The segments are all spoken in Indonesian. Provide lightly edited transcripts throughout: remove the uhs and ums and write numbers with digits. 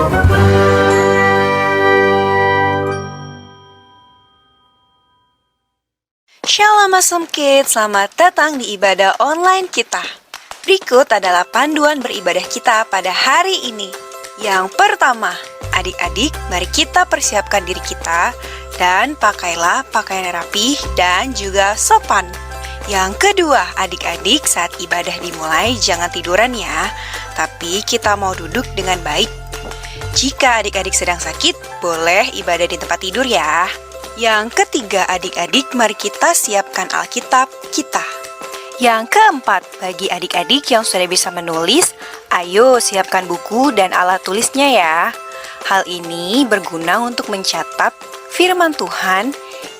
Shalom Awesome Kids, selamat datang di ibadah online kita. Berikut adalah panduan beribadah kita pada hari ini. Yang pertama, adik-adik, mari kita persiapkan diri kita dan pakailah pakaian rapih dan juga sopan. Yang kedua, adik-adik, saat ibadah dimulai jangan tiduran ya, tapi kita mau duduk dengan baik. Jika adik-adik sedang sakit, boleh ibadah di tempat tidur ya. Yang ketiga, adik-adik, mari kita siapkan Alkitab kita. Yang keempat, bagi adik-adik yang sudah bisa menulis, ayo siapkan buku dan alat tulisnya ya. Hal ini berguna untuk mencatat firman Tuhan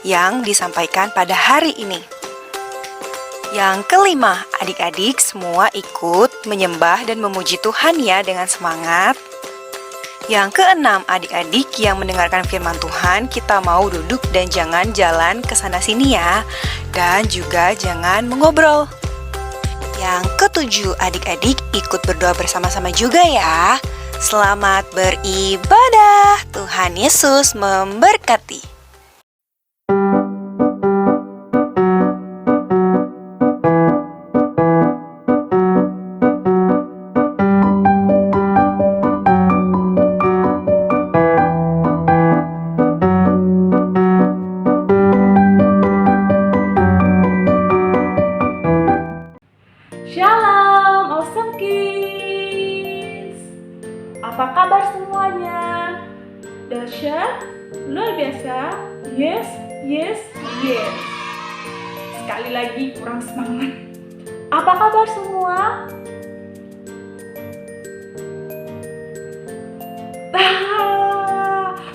yang disampaikan pada hari ini. Yang kelima, adik-adik semua ikut menyembah dan memuji Tuhan ya dengan semangat. Yang keenam, adik-adik yang mendengarkan firman Tuhan, kita mau duduk dan jangan jalan ke sana-sini ya. Dan juga jangan mengobrol. Yang ketujuh, adik-adik ikut berdoa bersama-sama juga ya. Selamat beribadah. Tuhan Yesus memberkati. Shalom Awesome Kids. Apa kabar semuanya? Dahsyat? Luar biasa? Yes, yes, yes. Sekali lagi kurang semangat. Apa kabar semua?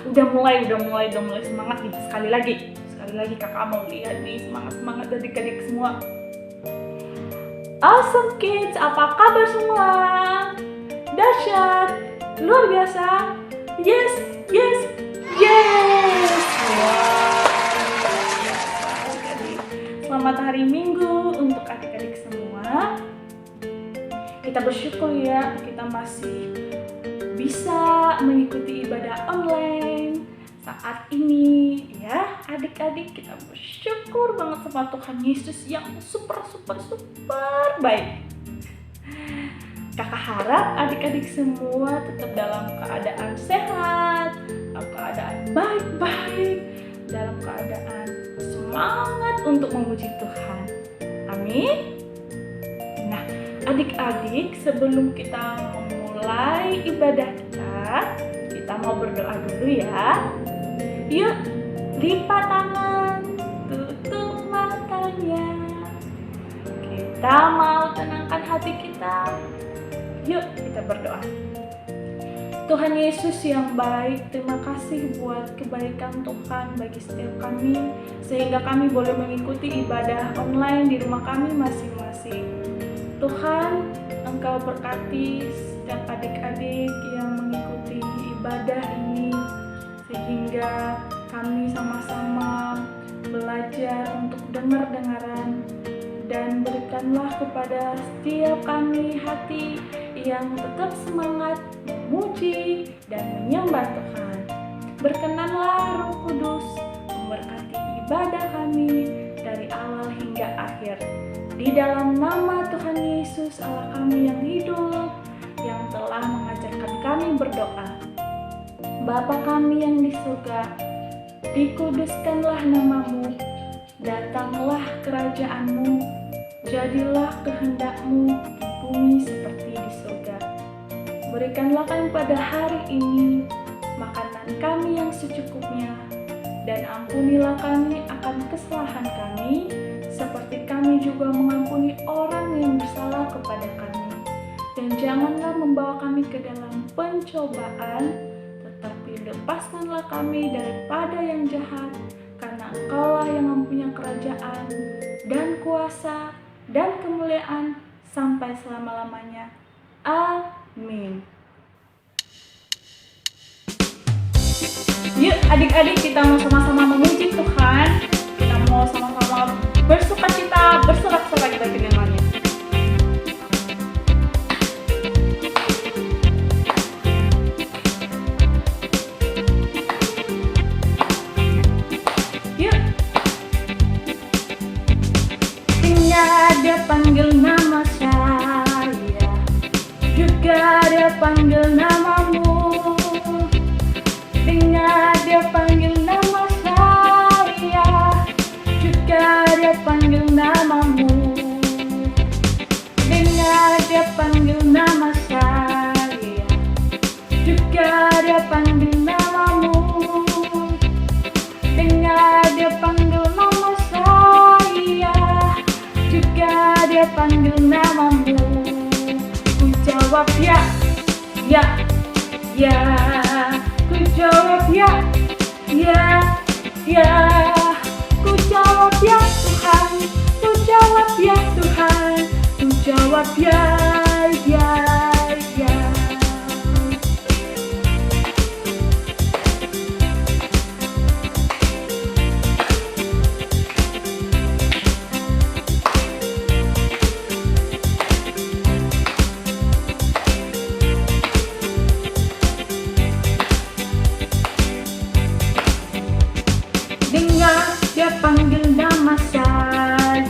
Udah mulai semangat nih. Sekali lagi kakak mau lihat nih semangat adik-adik semua. Awesome Kids, apa kabar semua? Dahsyat, luar biasa. Yes, yes, yes. Wow. Adik-adik. Selamat hari Minggu untuk adik-adik semua. Kita bersyukur ya, kita masih bisa mengikuti ibadah online saat ini ya. Adik-adik, kita bersyukur banget sama Tuhan Yesus yang super baik. Kakak harap adik-adik semua tetap dalam keadaan sehat, dalam keadaan baik-baik, dalam keadaan semangat untuk memuji Tuhan. Amin. Nah, adik-adik, sebelum kita memulai ibadah kita mau berdoa dulu ya. Yuk, lipat tangan, tutup matanya. Kita mau tenangkan hati kita. Yuk, kita berdoa. Tuhan Yesus yang baik, terima kasih buat kebaikan Tuhan bagi setiap kami, sehingga kami boleh mengikuti ibadah online di rumah kami masing-masing. Tuhan, Engkau berkati setiap adik-adik yang mengikuti ibadah ini, sehingga kami sama-sama belajar untuk dengar-dengaran, dan berikanlah kepada setiap kami hati yang tetap semangat memuji dan menyembah Tuhan. Berkenanlah Roh Kudus memberkati ibadah kami dari awal hingga akhir. Di dalam nama Tuhan Yesus Allah kami yang hidup, yang telah mengajarkan kami berdoa. Bapa kami yang di surga, dikuduskanlah namamu, datanglah kerajaan-Mu, jadilah kehendak-Mu di bumi seperti di surga. Berikanlah kami pada hari ini makanan kami yang secukupnya, dan ampunilah kami akan kesalahan kami, seperti kami juga mengampuni orang yang bersalah kepada kami. Dan janganlah membawa kami ke dalam pencobaan, tetapi lepaskanlah kami daripada yang jahat, karena Engkaulah yang mempunyai kerajaan dan kuasa dan kemuliaan sampai selama-lamanya. Amin. Yuk adik-adik, kita mau sama-sama memuji Tuhan. Kita mau sama-sama bersukacita, bersorak-sorai bagi firman-Nya. dia panggil namamu, dengar dia panggil nama saya, juga dia panggil namamu, dengar dia panggil nama saya, juga dia panggil namamu, dengar dia panggil nama saya, juga dia panggil namamu. Ku jawab ya, ya, ya. Ku jawab ya, ya, ya. Ku jawab ya Tuhan, ku jawab ya Tuhan, ku jawab ya, ya, ya. Dengar dia panggil nama saya,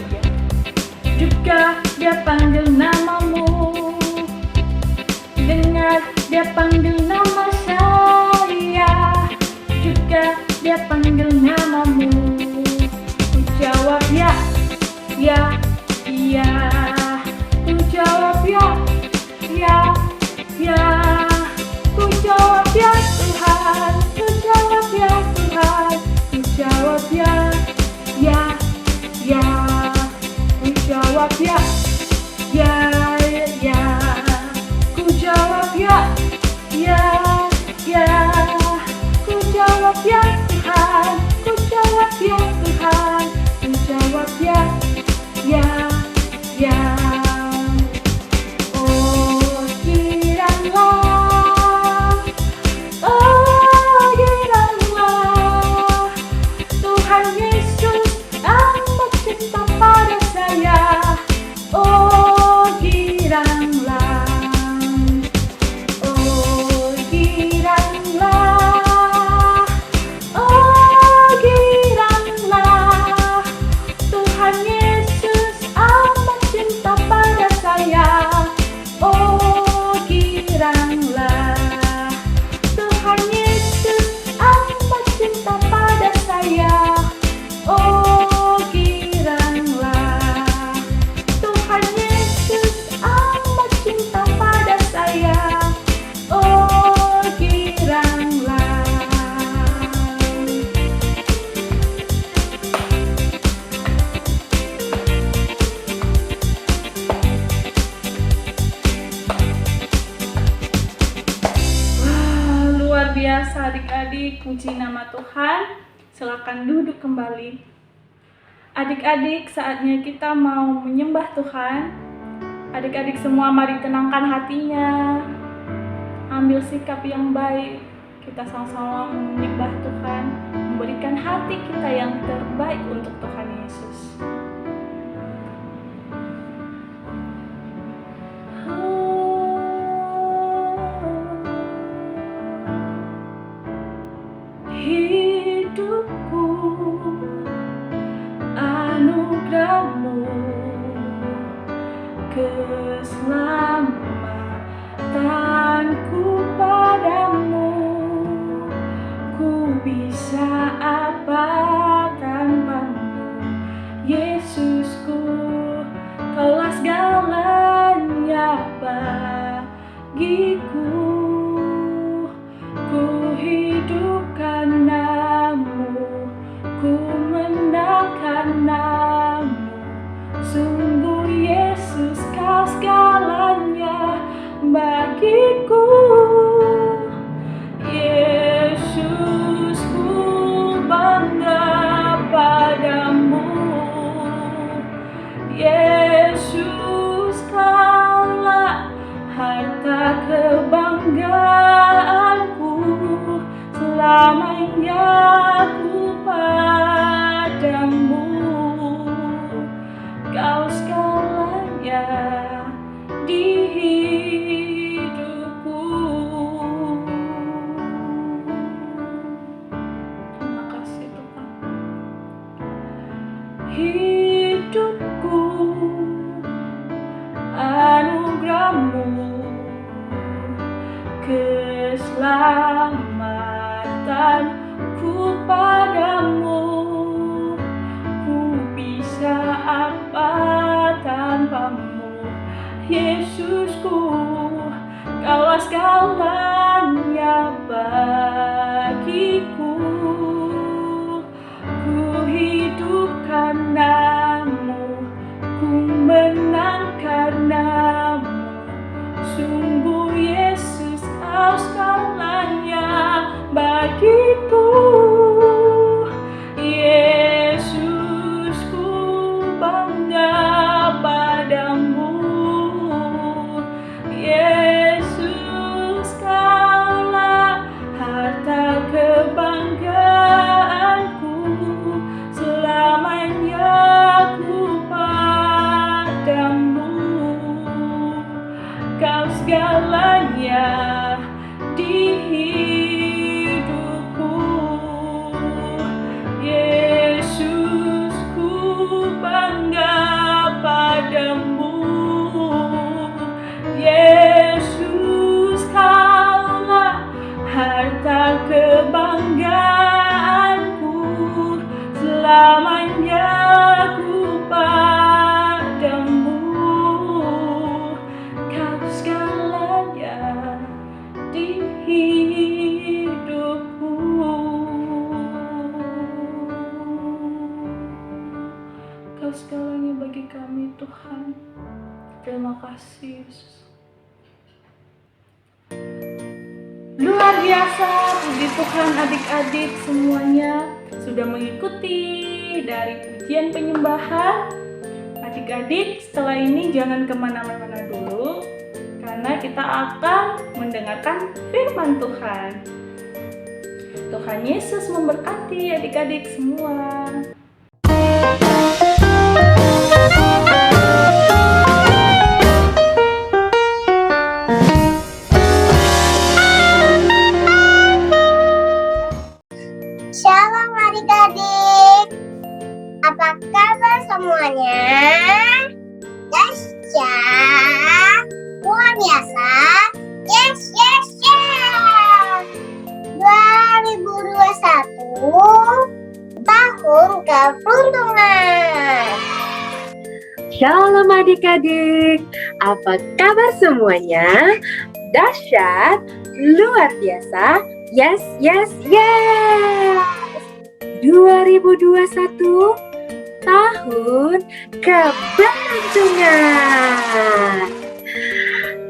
juga dia panggil namamu, dengar dia panggil nama saya, juga dia panggil namamu. Ku jawab ya, ya, ya. Ku jawab ya, ya, ya. Ku jawab ya Tuhan, ku jawab ya Tuhan, ku jawab ya, ya, ya. Ku jawab ya, ya, ya. Ku jawab ya, ya, ya. Ku jawab ya Tuhan, ku jawab ya Tuhan, ku jawab ya, ya, ya. Oh giranglah, oh giranglah, Tuhan Yesus amat cinta pada saya. Oh giranglah, oh giranglah, oh giranglah, Tuhan Yesus amat cinta pada saya. Oh giranglah, Tuhan Yesus amat cinta pada saya. Oh giranglah, Tuhan Yesus amat cinta pada saya. Oh giranglah. Wah, luar biasa adik-adik, puji nama Tuhan. Silakan duduk kembali. Adik-adik, saatnya kita mau menyembah Tuhan. Adik-adik semua mari tenangkan hatinya. Ambil sikap yang baik. Kita sama-sama menyembah Tuhan, memberikan hati kita yang terbaik untuk Tuhan Yesus. Hidupku anugerah-Mu, keselamatanku padamu. Ku bisa apa tanpamu, Yesusku, Kaulah segalanya bagiku. Ku hidupkan nama-Mu, ku menangkan nama-Mu. Sungguh Yesus Kau segalanya bagiku. Yesus, ku bangga padamu. Yesus, Kaulah harta Yesusku, Kaulah segalanya bagiku. Ku hidup karenamu, ku menang karenamu. Sungguh Yesus, Kau segalanya bagiku. Yesus, ku bangga padamu. Yesus, Kaulah harta kebanggaanku. Selamanya ku padamu. Kau segalanya di hidupku. Yesus, ku bangga padamu. Yesus, Kaulah harta kebanggaanku. Selamanya ku padamu. Kau segalanya di hidupku. Kau segalanya bagi kami, Tuhan. Terima kasih, Yesus. Luar biasa, puji Tuhan adik-adik semuanya sudah mengikuti dari pujian penyembahan. Adik-adik, setelah ini jangan kemana-mana dulu, karena kita akan mendengarkan firman Tuhan. Tuhan Yesus memberkati adik-adik semua. Shalom adik-adik, apa kabar semuanya? Dasya, luar biasa, yes, yes, yes. 2021, tahun keberuntungan. Shalom adik-adik, apa kabar semuanya? Dahsyat, luar biasa, yes, yes, yes. 2021, tahun keberuntungan.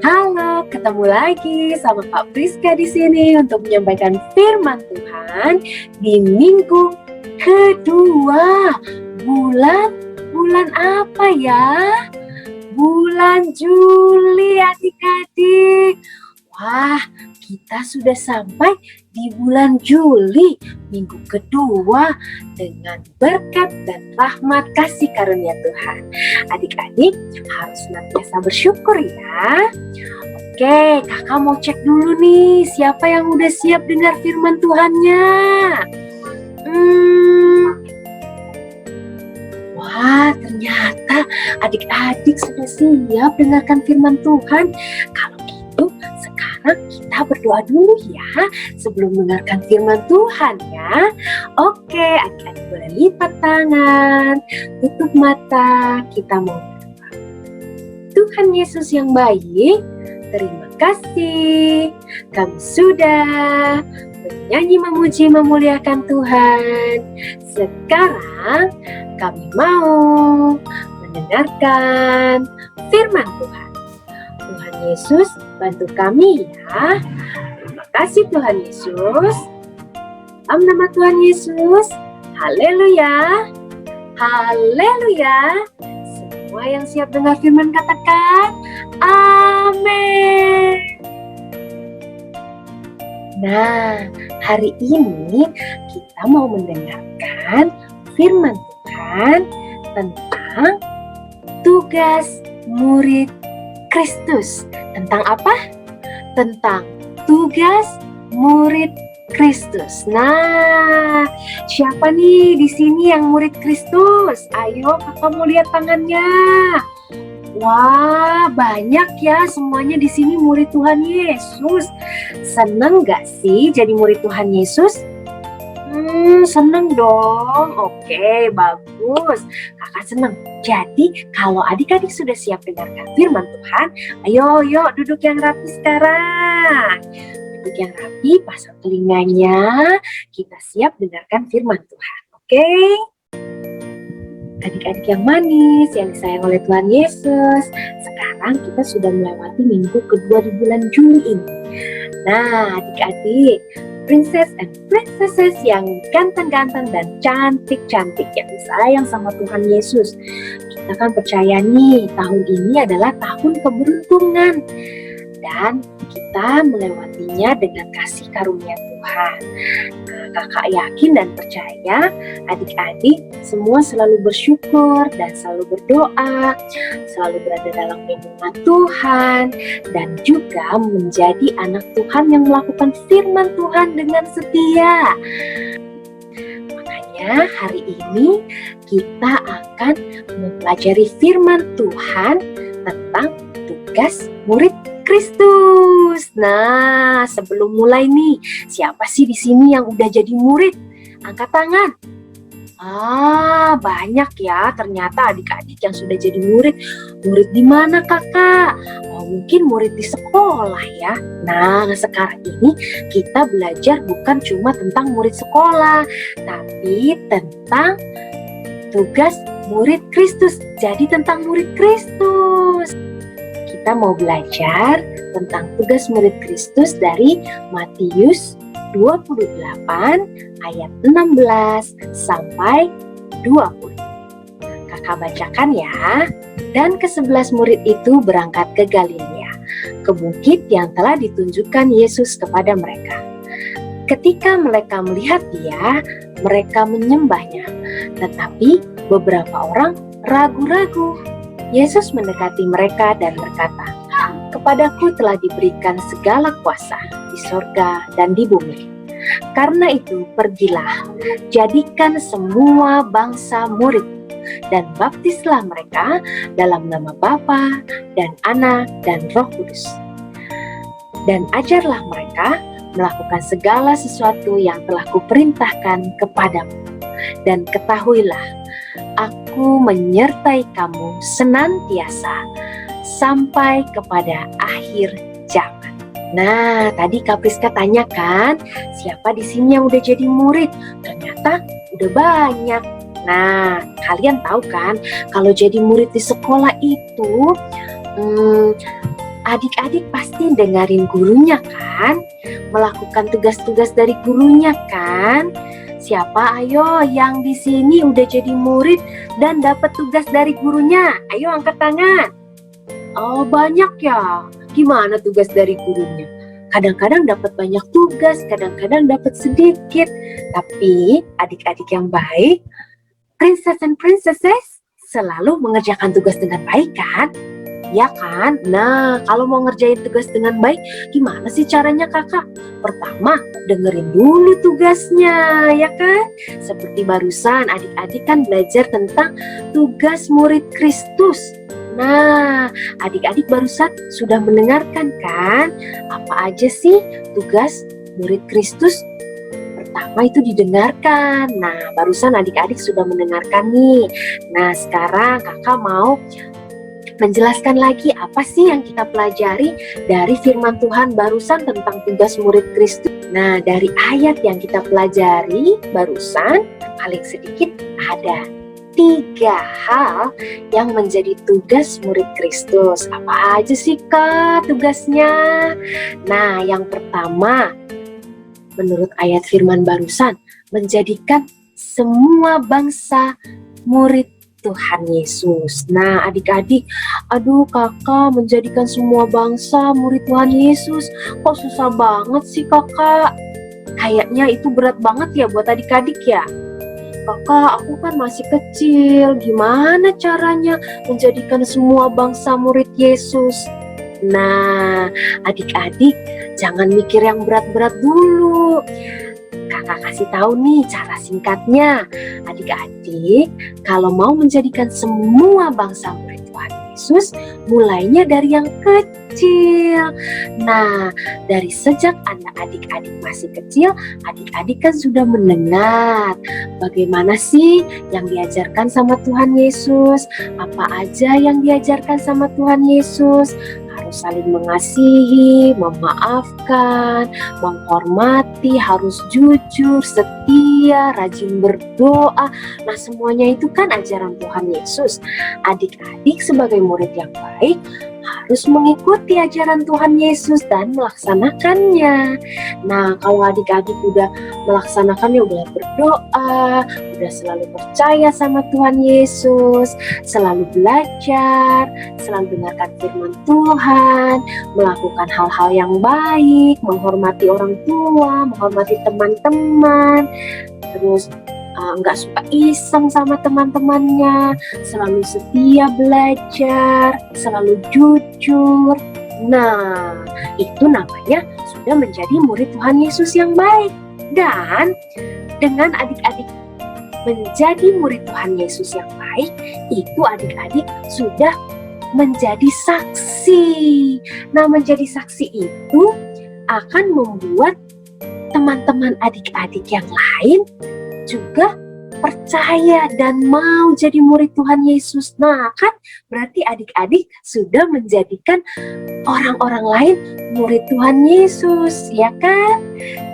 Halo, ketemu lagi sama Kak Priska di sini untuk menyampaikan firman Tuhan di minggu kedua bulan apa ya? Bulan Juli adik-adik. Wah, kita sudah sampai di bulan Juli, minggu kedua dengan berkat dan rahmat kasih karunia Tuhan. Adik-adik harus senantiasa bersyukur ya. Oke, kakak mau cek dulu nih siapa yang udah siap dengar firman Tuhannya. Wah, ternyata adik-adik sudah siap dengarkan firman Tuhan. Kalau gitu, sekarang kita berdoa dulu ya sebelum mendengarkan firman Tuhan ya. Oke, adik-adik boleh lipat tangan, tutup mata, kita mau berdoa. Tuhan Yesus yang baik, terima kasih. Kami sudah bernyanyi, memuji, memuliakan Tuhan. Sekarang kami mau mendengarkan firman Tuhan. Tuhan Yesus bantu kami ya. Terima kasih Tuhan Yesus. Dalam nama Tuhan Yesus. Haleluya. Haleluya. Semua yang siap dengar firman katakan amin. Nah, hari ini kita mau mendengarkan firman Tuhan tentang tugas murid Kristus. Tentang apa? Tentang tugas murid Kristus. Nah, siapa nih di sini yang murid Kristus? Ayo, kakak mau lihat tangannya. Wah, banyak ya, semuanya di sini murid Tuhan Yesus. Seneng gak sih jadi murid Tuhan Yesus? Seneng dong. Oke, bagus. Kakak kakak senang. Jadi kalau adik-adik sudah siap dengarkan firman Tuhan, ayo yuk duduk yang rapi sekarang. Duduk yang rapi, pasang telinganya, kita siap dengarkan firman Tuhan. Oke? Adik-adik yang manis, yang disayang oleh Tuhan Yesus, sekarang kita sudah melewati minggu kedua di bulan Juli ini. Nah, adik-adik, princess and princesses yang ganteng-ganteng dan cantik-cantik yang disayang sama Tuhan Yesus. Kita kan percaya nih, tahun ini adalah tahun keberuntungan. Dan kita melewatinya dengan kasih karunia Tuhan. Nah, kakak yakin dan percaya adik-adik semua selalu bersyukur dan selalu berdoa, selalu berada dalam lindungan Tuhan, dan juga menjadi anak Tuhan yang melakukan firman Tuhan dengan setia. Makanya hari ini kita akan mempelajari firman Tuhan tentang tugas murid Kristus. Nah, sebelum mulai nih, siapa sih di sini yang udah jadi murid? Angkat tangan. Banyak ya ternyata adik-adik yang sudah jadi murid. Murid di mana kakak? Mungkin murid di sekolah ya. Nah, sekarang ini kita belajar bukan cuma tentang murid sekolah, tapi tentang tugas murid Kristus. Jadi tentang murid Kristus. Kita mau belajar tentang tugas murid Kristus dari Matius 28 ayat 16 sampai 20. Kakak bacakan ya. Dan ke-11 murid itu berangkat ke Galilea, ke bukit yang telah ditunjukkan Yesus kepada mereka. Ketika mereka melihat Dia, mereka menyembahnya, tetapi beberapa orang ragu-ragu. Yesus mendekati mereka dan berkata, "Kepadaku telah diberikan segala kuasa di sorga dan di bumi. Karena itu pergilah, jadikan semua bangsa murid, dan baptislah mereka dalam nama Bapa dan Anak dan Roh Kudus. Dan ajarlah mereka melakukan segala sesuatu yang telah kuperintahkan kepadamu. Dan ketahuilah, Aku menyertai kamu senantiasa sampai kepada akhir zaman." Nah, tadi Kak Priska tanyakan, siapa di sini yang udah jadi murid? Ternyata udah banyak. Nah, kalian tahu kan, kalau jadi murid di sekolah itu, adik-adik pasti dengerin gurunya kan? Melakukan tugas-tugas dari gurunya kan? Siapa ayo yang di sini udah jadi murid dan dapat tugas dari gurunya? Ayo angkat tangan. Oh, banyak ya. Gimana tugas dari gurunya? Kadang-kadang dapat banyak tugas, kadang-kadang dapat sedikit. Tapi adik-adik yang baik, princess and princesses, selalu mengerjakan tugas dengan baik kan? Ya kan? Nah, kalau mau ngerjain tugas dengan baik, gimana sih caranya kakak? Pertama, dengerin dulu tugasnya, ya kan? Seperti barusan adik-adik kan belajar tentang tugas murid Kristus. Nah, adik-adik barusan sudah mendengarkan kan? Apa aja sih tugas murid Kristus? Pertama itu didengarkan. Nah, barusan adik-adik sudah mendengarkan nih. Nah, sekarang kakak mau menjelaskan lagi apa sih yang kita pelajari dari firman Tuhan barusan tentang tugas murid Kristus. Nah, dari ayat yang kita pelajari barusan, paling sedikit ada 3 hal yang menjadi tugas murid Kristus. Apa aja sih Kak tugasnya? Nah, yang pertama, menurut ayat firman barusan, menjadikan semua bangsa murid Tuhan Yesus. Nah, adik-adik, aduh kakak menjadikan semua bangsa murid Tuhan Yesus, kok susah banget sih kakak? Kayaknya itu berat banget ya buat adik-adik ya. Kakak, aku kan masih kecil, gimana caranya menjadikan semua bangsa murid Yesus? Nah, adik-adik jangan mikir yang berat-berat dulu. Kakak kasih tahu nih cara singkatnya. Adik-adik, kalau mau menjadikan semua bangsa murid Tuhan Yesus, mulainya dari yang kecil. kecil. Nah, dari sejak adik-adik masih kecil, adik-adik kan sudah mendengar bagaimana sih yang diajarkan sama Tuhan Yesus. Apa aja yang diajarkan sama Tuhan Yesus? Harus saling mengasihi, memaafkan, menghormati, harus jujur, setia, rajin berdoa. Nah, semuanya itu kan ajaran Tuhan Yesus. Adik-adik sebagai murid yang baik harus mengikuti ajaran Tuhan Yesus dan melaksanakannya. Nah, kalau adik-adik udah melaksanakannya, udah berdoa, udah selalu percaya sama Tuhan Yesus, selalu belajar, selalu dengarkan firman Tuhan, melakukan hal-hal yang baik, menghormati orang tua, menghormati teman-teman, terus nggak suka iseng sama teman-temannya, selalu setia belajar, selalu jujur. Nah, itu namanya sudah menjadi murid Tuhan Yesus yang baik. Dan dengan adik-adik menjadi murid Tuhan Yesus yang baik, itu adik-adik sudah menjadi saksi. Nah, menjadi saksi itu akan membuat teman-teman adik-adik yang lain juga percaya dan mau jadi murid Tuhan Yesus. Nah, kan berarti adik-adik sudah menjadikan orang-orang lain murid Tuhan Yesus, ya kan?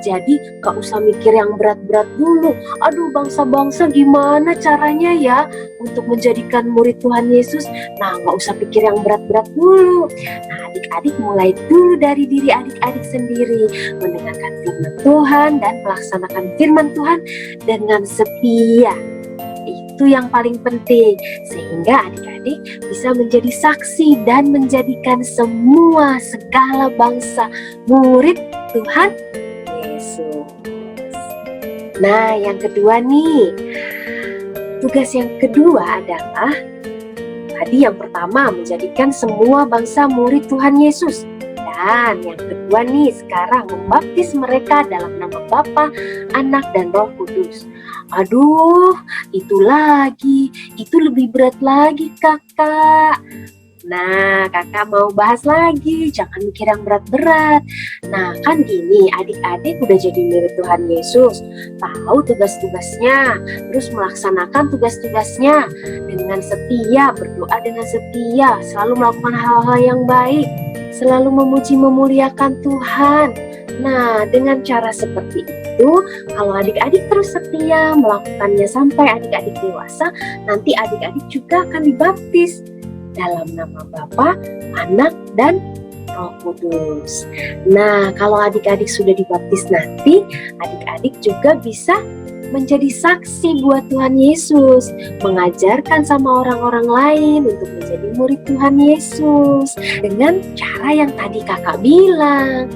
Jadi gak usah mikir yang berat-berat dulu. Aduh, bangsa-bangsa gimana caranya ya untuk menjadikan murid Tuhan Yesus? Nah, gak usah pikir yang berat-berat dulu. Nah, adik-adik mulai dulu dari diri adik-adik sendiri, mendengarkan firman Tuhan dan melaksanakan firman Tuhan dengan setia. Itu yang paling penting, sehingga adik-adik bisa menjadi saksi dan menjadikan segala bangsa murid Tuhan Yesus. Nah, yang kedua nih, tugas yang kedua adalah tadi yang pertama menjadikan semua bangsa murid Tuhan Yesus. Dan yang kedua nih sekarang membaptis mereka dalam nama Bapa, Anak, dan Roh Kudus. Aduh, itu lebih berat lagi kakak. Nah, kakak mau bahas lagi, jangan mikir yang berat-berat. Nah, kan gini, adik-adik udah jadi murid Tuhan Yesus, tahu tugas-tugasnya, terus melaksanakan tugas-tugasnya dengan setia, berdoa dengan setia, selalu melakukan hal-hal yang baik, selalu memuji memuliakan Tuhan. Nah, dengan cara seperti itu, kalau adik-adik terus setia melakukannya sampai adik-adik dewasa, nanti adik-adik juga akan dibaptis dalam nama Bapa, Anak, dan Roh Kudus. Nah, kalau adik-adik sudah dibaptis nanti, adik-adik juga bisa menjadi saksi buat Tuhan Yesus, mengajarkan sama orang-orang lain untuk menjadi murid Tuhan Yesus dengan cara yang tadi kakak bilang,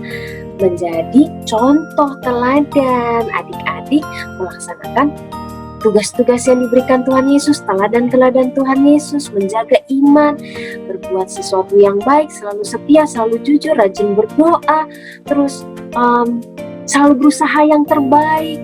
menjadi contoh teladan. Adik-adik melaksanakan tugas-tugas yang diberikan Tuhan Yesus, teladan-teladan Tuhan Yesus, menjaga iman, berbuat sesuatu yang baik, selalu setia, selalu jujur, rajin berdoa, terus selalu berusaha yang terbaik.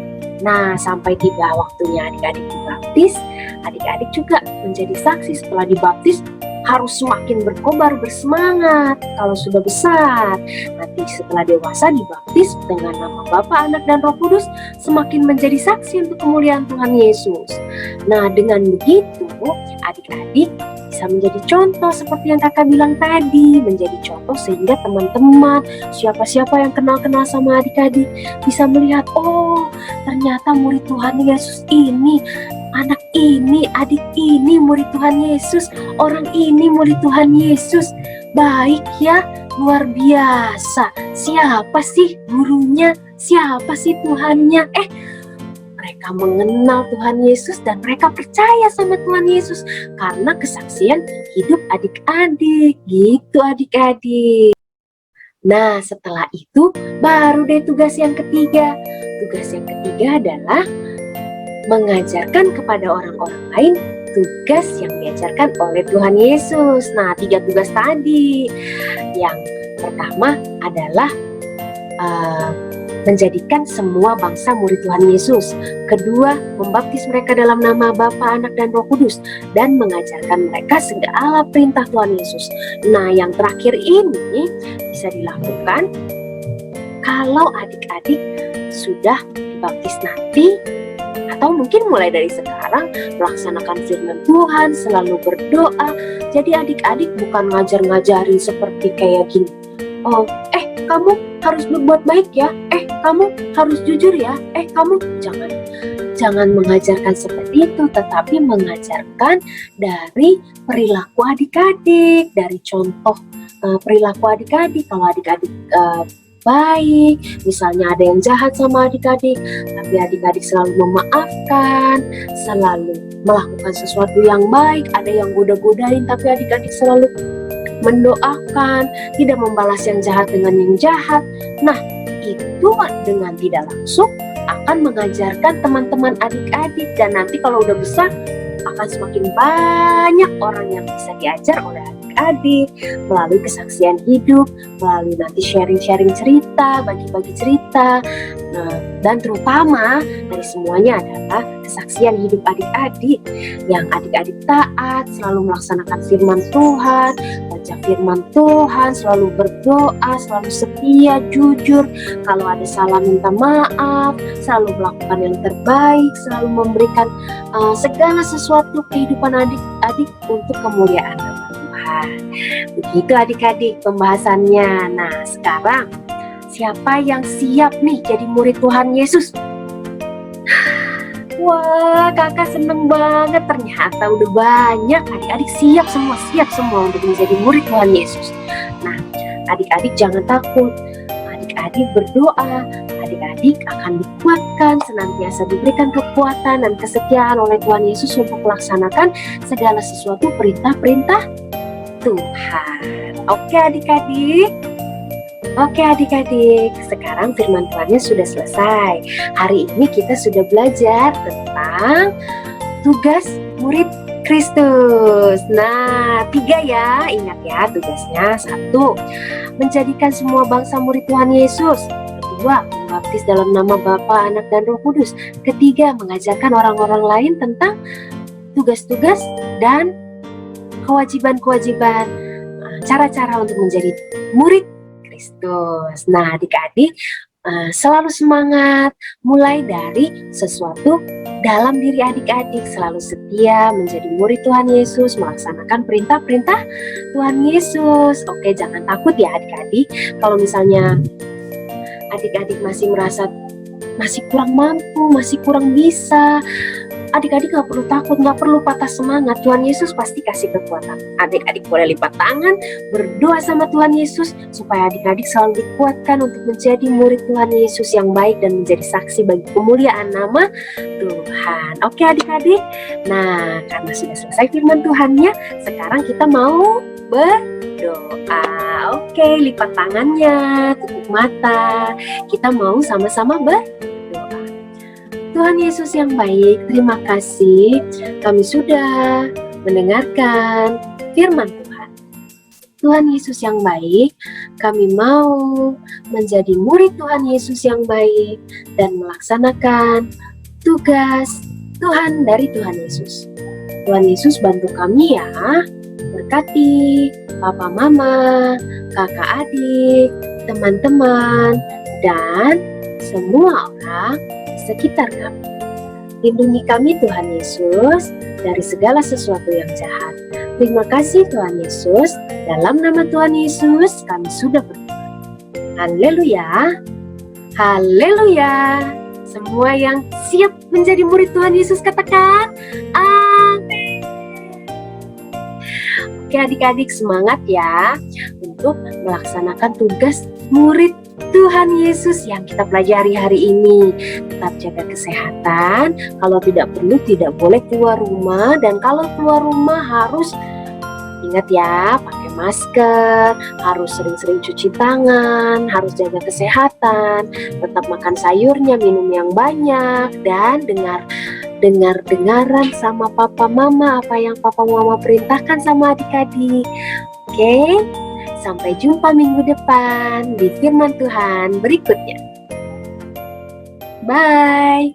Nah, sampai tiba waktunya adik-adik dibaptis, adik-adik juga menjadi saksi setelah dibaptis harus semakin berkobar, bersemangat kalau sudah besar. Nanti setelah dewasa dibaptis dengan nama Bapa, Anak, dan Roh Kudus, semakin menjadi saksi untuk kemuliaan Tuhan Yesus. Nah, dengan begitu adik-adik bisa menjadi contoh seperti yang kakak bilang tadi, menjadi contoh sehingga teman-teman, siapa-siapa yang kenal-kenal sama adik-adik bisa melihat, oh ternyata murid Tuhan Yesus ini, anak ini, adik ini murid Tuhan Yesus, orang ini murid Tuhan Yesus. Baik ya, luar biasa. Siapa sih gurunya? Siapa sih Tuhannya? Mereka mengenal Tuhan Yesus dan mereka percaya sama Tuhan Yesus karena kesaksian hidup adik-adik. Gitu adik-adik. Nah, setelah itu baru deh tugas yang ketiga. Tugas yang ketiga adalah mengajarkan kepada orang-orang lain tugas yang diajarkan oleh Tuhan Yesus. Nah, 3 tugas tadi. Yang pertama adalah menjadikan semua bangsa murid Tuhan Yesus. Kedua, membaptis mereka dalam nama Bapa, Anak, dan Roh Kudus, dan mengajarkan mereka segala perintah Tuhan Yesus. Nah, yang terakhir ini bisa dilakukan kalau adik-adik sudah dibaptis nanti, atau mungkin mulai dari sekarang melaksanakan firman Tuhan, selalu berdoa. Jadi adik-adik bukan ngajar-ngajarin seperti kayak gini. Oh, kamu harus berbuat baik ya. Kamu harus jujur ya. Kamu jangan mengajarkan seperti itu, tetapi mengajarkan dari perilaku adik-adik, dari contoh perilaku adik-adik. Kalau adik-adik baik, misalnya ada yang jahat sama adik-adik, tapi adik-adik selalu memaafkan, selalu melakukan sesuatu yang baik. Ada yang goda-godain, tapi adik-adik selalu mendoakan, tidak membalas yang jahat dengan yang jahat. Nah, itu dengan tidak langsung akan mengajarkan teman-teman adik-adik, dan nanti kalau udah besar akan semakin banyak orang yang bisa diajar oleh adik-adik melalui kesaksian hidup, melalui nanti sharing-sharing cerita, bagi-bagi cerita. Nah, dan terutama dari semuanya adalah kesaksian hidup adik-adik yang adik-adik taat, selalu melaksanakan firman Tuhan, baca firman Tuhan, selalu berdoa, selalu setia, jujur. Kalau ada salah minta maaf, selalu melakukan yang terbaik, selalu memberikan segala sesuatu kehidupan adik-adik untuk kemuliaan nama Tuhan. Begitu adik-adik pembahasannya. Nah, sekarang siapa yang siap nih jadi murid Tuhan Yesus? Wah, kakak seneng banget, ternyata udah banyak adik-adik siap semua untuk menjadi murid Tuhan Yesus. Nah, adik-adik jangan takut, adik-adik berdoa, adik-adik akan dikuatkan, senantiasa diberikan kekuatan dan kesetiaan oleh Tuhan Yesus untuk melaksanakan segala sesuatu perintah-perintah Tuhan. Oke adik-adik? Oke adik-adik, sekarang firman Tuhannya sudah selesai. Hari ini kita sudah belajar tentang tugas murid Kristus. Nah, 3 ya, ingat ya tugasnya. 1, menjadikan semua bangsa murid Tuhan Yesus. 2, membaptis dalam nama Bapa, Anak, dan Roh Kudus. 3, mengajarkan orang-orang lain tentang tugas-tugas dan kewajiban-kewajiban, cara-cara untuk menjadi murid Kristus. Nah, adik-adik selalu semangat, mulai dari sesuatu dalam diri adik-adik, selalu setia menjadi murid Tuhan Yesus, melaksanakan perintah-perintah Tuhan Yesus. Oke, jangan takut ya adik-adik. Kalau misalnya adik-adik masih merasa masih kurang mampu, masih kurang bisa, adik-adik gak perlu takut, gak perlu patah semangat. Tuhan Yesus pasti kasih kekuatan. Adik-adik boleh lipat tangan, berdoa sama Tuhan Yesus supaya adik-adik selalu dikuatkan untuk menjadi murid Tuhan Yesus yang baik dan menjadi saksi bagi kemuliaan nama Tuhan. Oke adik-adik, nah karena sudah selesai firman Tuhannya, sekarang kita mau berdoa. Oke, lipat tangannya, tutup mata, kita mau sama-sama berdoa. Tuhan Yesus yang baik, terima kasih kami sudah mendengarkan firman Tuhan. Tuhan Yesus yang baik, kami mau menjadi murid Tuhan Yesus yang baik dan melaksanakan tugas Tuhan dari Tuhan Yesus. Tuhan Yesus bantu kami ya, berkati papa mama, kakak adik, teman-teman, dan semua orang sekitar kami. Lindungi kami Tuhan Yesus dari segala sesuatu yang jahat. Terima kasih Tuhan Yesus, dalam nama Tuhan Yesus kami sudah berdoa. Haleluya, haleluya. Semua yang siap menjadi murid Tuhan Yesus katakan amin. Oke adik-adik, semangat ya untuk melaksanakan tugas murid Tuhan Yesus yang kita pelajari hari ini. Tetap jaga kesehatan, kalau tidak perlu tidak boleh keluar rumah, dan kalau keluar rumah harus ingat ya, pakai masker, harus sering-sering cuci tangan, harus jaga kesehatan, tetap makan sayurnya, minum yang banyak, dan dengaran sama papa mama apa yang papa mama perintahkan sama adik-adik. Oke? Sampai jumpa minggu depan di firman Tuhan berikutnya. Bye.